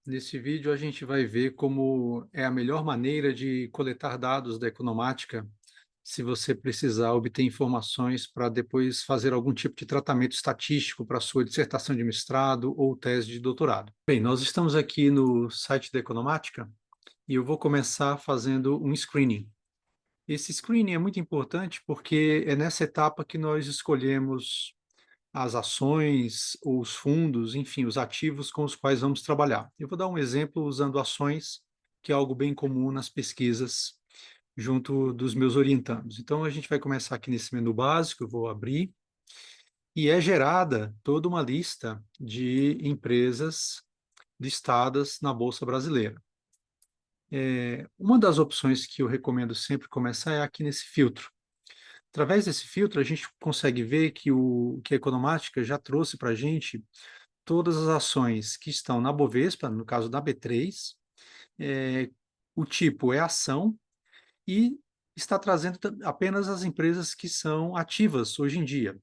Nesse vídeo a gente vai ver como é a melhor maneira de coletar dados da Economática se você precisar obter informações para depois fazer algum tipo de tratamento estatístico para a sua dissertação de mestrado ou tese de doutorado. Bem, nós estamos aqui no site da Economática e eu vou começar fazendo um screening. Esse screening é muito importante porque é nessa etapa que nós escolhemos as ações, os fundos, enfim, os ativos com os quais vamos trabalhar. Eu vou dar um exemplo usando ações, que é algo bem comum nas pesquisas junto dos meus orientandos. Então, a gente vai começar aqui nesse menu básico, eu vou abrir, e é gerada toda uma lista de empresas listadas na Bolsa Brasileira. Uma das opções que eu recomendo sempre começar é aqui nesse filtro. Através desse filtro, a gente consegue ver que a Economática já trouxe para a gente todas as ações que estão na Bovespa, no caso da B3, é, o tipo é ação e está trazendo apenas as empresas que são ativas hoje em dia.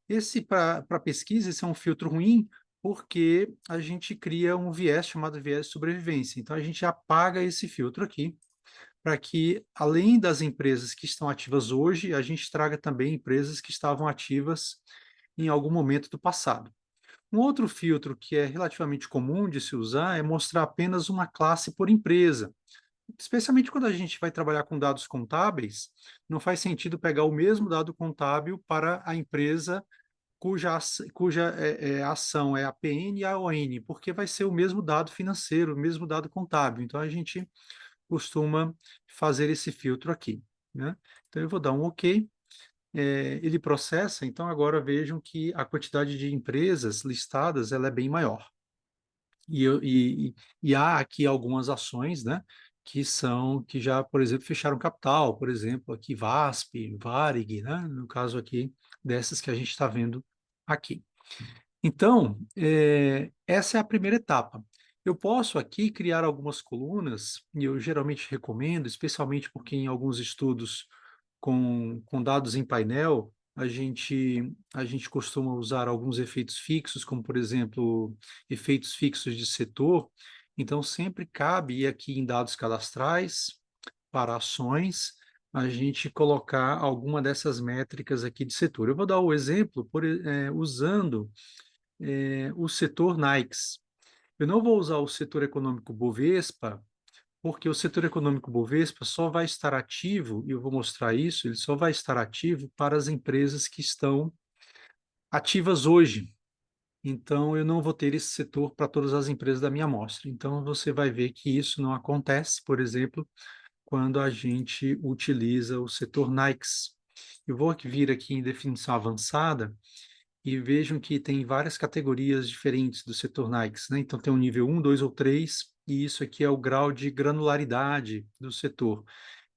Esse, para pesquisa, esse é um filtro ruim, porque a gente cria um viés chamado viés de sobrevivência. Então, a gente apaga esse filtro aqui, para que, além das empresas que estão ativas hoje, a gente traga também empresas que estavam ativas em algum momento do passado. Um outro filtro que é relativamente comum de se usar é mostrar apenas uma classe por empresa. Especialmente quando a gente vai trabalhar com dados contábeis, não faz sentido pegar o mesmo dado contábil para a empresa cuja ação é a PN e a ON, porque vai ser o mesmo dado financeiro, o mesmo dado contábil. Então, a gente costuma fazer esse filtro aqui, né? Então, eu vou dar um OK. Ele processa, então agora vejam que a quantidade de empresas listadas ela é bem maior. E há aqui algumas ações, né, que já, por exemplo, fecharam capital, por exemplo, aqui VASP, Varig, né, no caso aqui dessas que a gente está vendo aqui. Então, essa é a primeira etapa. Eu posso aqui criar algumas colunas, e eu geralmente recomendo, especialmente porque em alguns estudos com dados em painel, a gente costuma usar alguns efeitos fixos, como, por exemplo, efeitos fixos de setor. Então, sempre cabe ir aqui em dados cadastrais, para ações, a gente colocar alguma dessas métricas aqui de setor. Eu vou dar o exemplo usando o setor Nikes. Eu não vou usar o setor econômico Bovespa, porque o setor econômico Bovespa só vai estar ativo, e eu vou mostrar isso, ele só vai estar ativo para as empresas que estão ativas hoje. Então, eu não vou ter esse setor para todas as empresas da minha amostra. Então, você vai ver que isso não acontece, por exemplo, quando a gente utiliza o setor Nikes. Eu vou vir aqui em definição avançada e vejam que tem várias categorias diferentes do setor Nikes, né? Então tem o nível 1, 2 ou 3, e isso aqui é o grau de granularidade do setor.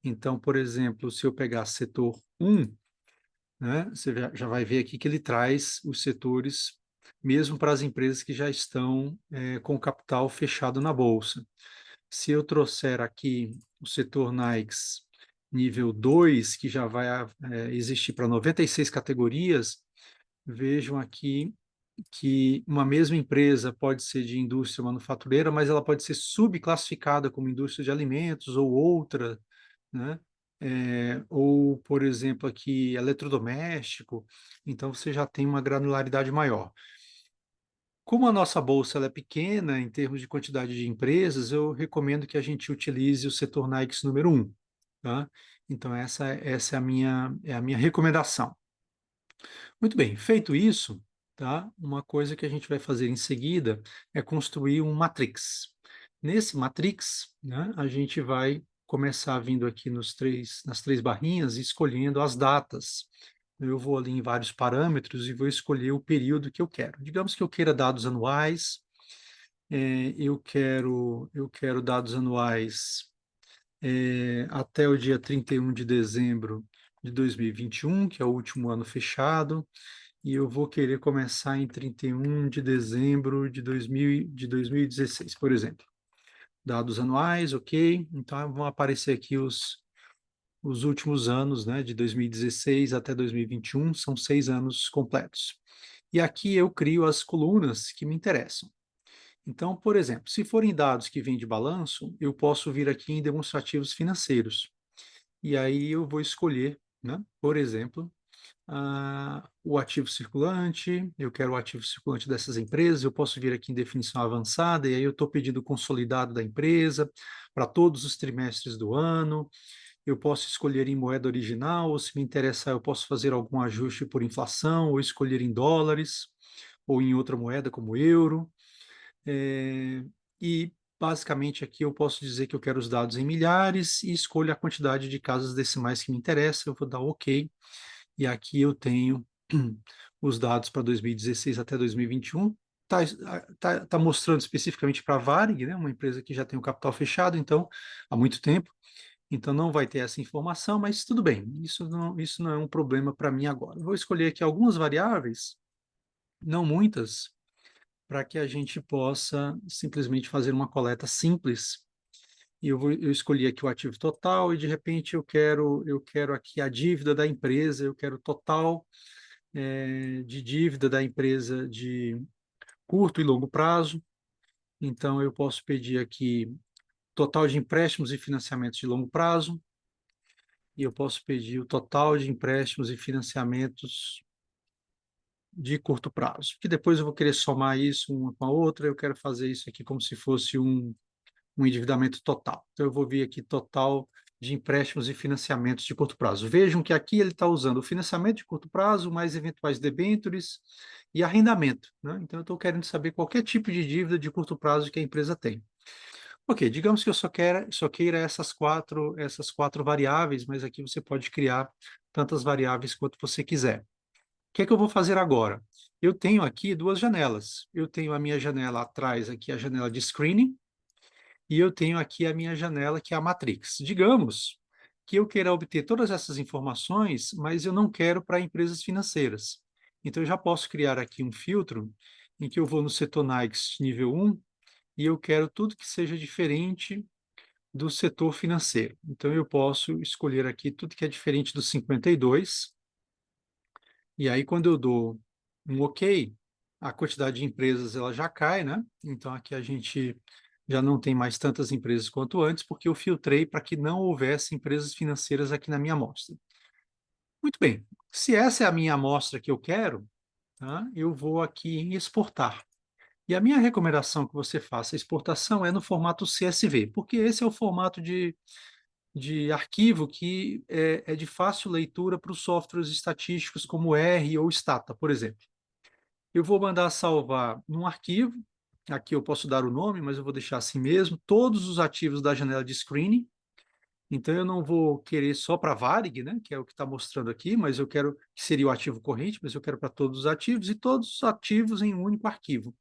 Então, por exemplo, se eu pegar setor 1, né, você já vai ver aqui que ele traz os setores, mesmo para as empresas que já estão com o capital fechado na Bolsa. Se eu trouxer aqui o setor Nikes nível 2, que já vai existir para 96 categorias, vejam aqui que uma mesma empresa pode ser de indústria manufatureira, mas ela pode ser subclassificada como indústria de alimentos ou outra, né? Ou, por exemplo, aqui, eletrodoméstico, então você já tem uma granularidade maior. Como a nossa bolsa ela é pequena em termos de quantidade de empresas, eu recomendo que a gente utilize o setor Nikes número 1, tá? Então, essa é a minha recomendação. Muito bem, feito isso, tá? Uma coisa que a gente vai fazer em seguida é construir um matrix. Nesse matrix, né, a gente vai começar vindo aqui nas três barrinhas e escolhendo as datas. Eu vou ali em vários parâmetros e vou escolher o período que eu quero. Digamos que eu queira dados anuais, eu quero dados anuais até o dia 31 de dezembro de 2021, que é o último ano fechado, e eu vou querer começar em 31 de dezembro de 2016, por exemplo. Dados anuais, ok. Então, vão aparecer aqui os últimos anos, né, de 2016 até 2021, são 6 anos completos. E aqui eu crio as colunas que me interessam. Então, por exemplo, se forem dados que vêm de balanço, eu posso vir aqui em demonstrativos financeiros. E aí eu vou escolher, né, por exemplo, o ativo circulante, eu quero o ativo circulante dessas empresas, eu posso vir aqui em definição avançada, e aí eu estou pedindo o consolidado da empresa para todos os trimestres do ano, eu posso escolher em moeda original, ou se me interessar, eu posso fazer algum ajuste por inflação, ou escolher em dólares, ou em outra moeda como euro. E basicamente aqui eu posso dizer que eu quero os dados em milhares e escolho a quantidade de casas decimais que me interessa, eu vou dar OK, e aqui eu tenho os dados para 2016 até 2021. Tá mostrando especificamente para a Varig, né, uma empresa que já tem o capital fechado, então, há muito tempo, então não vai ter essa informação, mas tudo bem, isso não é um problema para mim agora. Vou escolher aqui algumas variáveis, não muitas, para que a gente possa simplesmente fazer uma coleta simples. E eu escolhi aqui o ativo total e de repente eu quero aqui a dívida da empresa, eu quero o total de dívida da empresa de curto e longo prazo. Então eu posso pedir aqui total de empréstimos e financiamentos de longo prazo, e eu posso pedir o total de empréstimos e financiamentos de curto prazo, que depois eu vou querer somar isso uma com a outra, eu quero fazer isso aqui como se fosse um endividamento total. Então, eu vou vir aqui total de empréstimos e financiamentos de curto prazo. Vejam que aqui ele está usando o financiamento de curto prazo, mais eventuais debêntures e arrendamento, né? Então, eu estou querendo saber qualquer tipo de dívida de curto prazo que a empresa tem. Ok, digamos que eu só queira essas quatro variáveis, mas aqui você pode criar tantas variáveis quanto você quiser. O que é que eu vou fazer agora? Eu tenho aqui duas janelas. Eu tenho a minha janela atrás, aqui a janela de screening, e eu tenho aqui a minha janela, que é a Matrix. Digamos que eu queira obter todas essas informações, mas eu não quero para empresas financeiras. Então, eu já posso criar aqui um filtro em que eu vou no setor NAICS nível 1 e eu quero tudo que seja diferente do setor financeiro. Então, eu posso escolher aqui tudo que é diferente do 52, e aí, quando eu dou um OK, a quantidade de empresas ela já cai, né? Então, aqui a gente já não tem mais tantas empresas quanto antes, porque eu filtrei para que não houvesse empresas financeiras aqui na minha amostra. Muito bem. Se essa é a minha amostra que eu quero, tá? Eu vou aqui em exportar. E a minha recomendação que você faça a exportação é no formato CSV, porque esse é o formato de arquivo que é de fácil leitura para os softwares estatísticos como R ou Stata, por exemplo. Eu vou mandar salvar num arquivo, aqui eu posso dar o nome, mas eu vou deixar assim mesmo, todos os ativos da janela de screening. Então eu não vou querer só para Varig, né, que é o que está mostrando aqui, mas eu quero que seria o ativo corrente, mas eu quero para todos os ativos e todos os ativos em um único arquivo.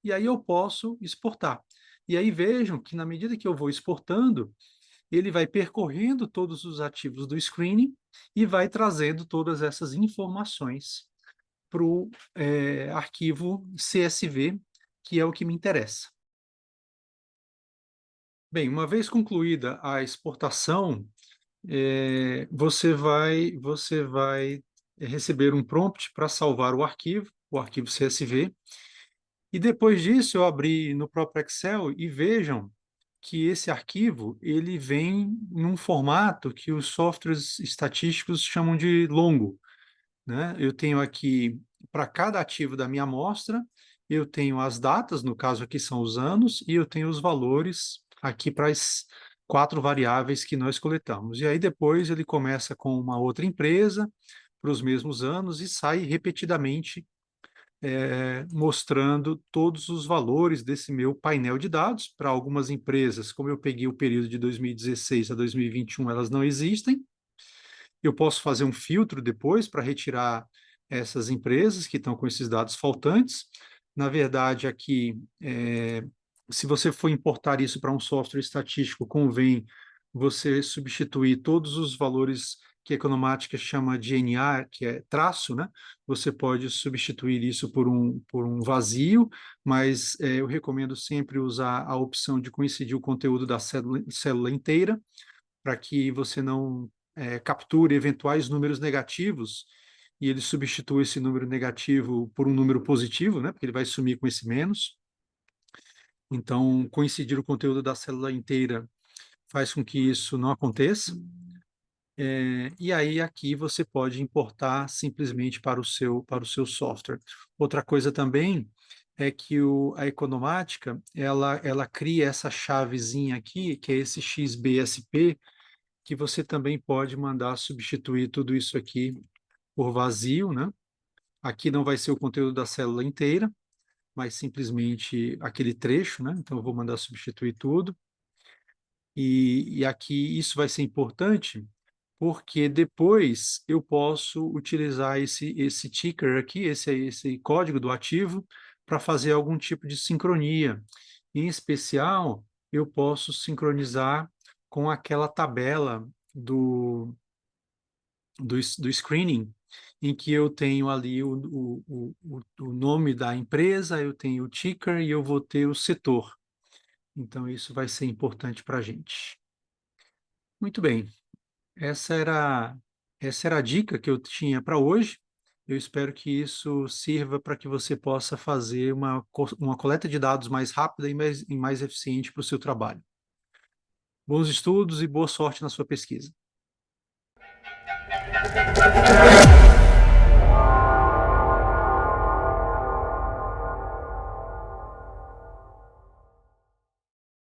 E aí eu posso exportar. E aí vejam que na medida que eu vou exportando, ele vai percorrendo todos os ativos do screening e vai trazendo todas essas informações para o arquivo CSV, que é o que me interessa. Bem, uma vez concluída a exportação, você vai receber um prompt para salvar o arquivo CSV, e depois disso eu abri no próprio Excel e vejam que esse arquivo ele vem num formato que os softwares estatísticos chamam de longo, né? Eu tenho aqui, para cada ativo da minha amostra, eu tenho as datas, no caso aqui são os anos, e eu tenho os valores aqui para as quatro variáveis que nós coletamos. E aí depois ele começa com uma outra empresa, para os mesmos anos, e sai repetidamente mostrando todos os valores desse meu painel de dados. Para algumas empresas, como eu peguei o período de 2016 a 2021, elas não existem. Eu posso fazer um filtro depois para retirar essas empresas que estão com esses dados faltantes. Na verdade, aqui, se você for importar isso para um software estatístico, convém você substituir todos os valores que a economática chama de NA, que é traço, né? Você pode substituir isso por um vazio, mas eu recomendo sempre usar a opção de coincidir o conteúdo da célula inteira, para que você não capture eventuais números negativos e ele substitua esse número negativo por um número positivo, né? Porque ele vai sumir com esse menos. Então, coincidir o conteúdo da célula inteira faz com que isso não aconteça. E aí aqui você pode importar simplesmente para o seu software. Outra coisa também é que a Economática, ela cria essa chavezinha aqui, que é esse XBSP, que você também pode mandar substituir tudo isso aqui por vazio, né? Aqui não vai ser o conteúdo da célula inteira, mas simplesmente aquele trecho, né? Então eu vou mandar substituir tudo. E aqui isso vai ser importante porque depois eu posso utilizar esse ticker aqui, esse código do ativo, para fazer algum tipo de sincronia. Em especial, eu posso sincronizar com aquela tabela do screening, em que eu tenho ali o nome da empresa, eu tenho o ticker e eu vou ter o setor. Então, isso vai ser importante para a gente. Muito bem. Essa era, essa era a dica que eu tinha para hoje. Eu espero que isso sirva para que você possa fazer uma coleta de dados mais rápida e mais eficiente para o seu trabalho. Bons estudos e boa sorte na sua pesquisa.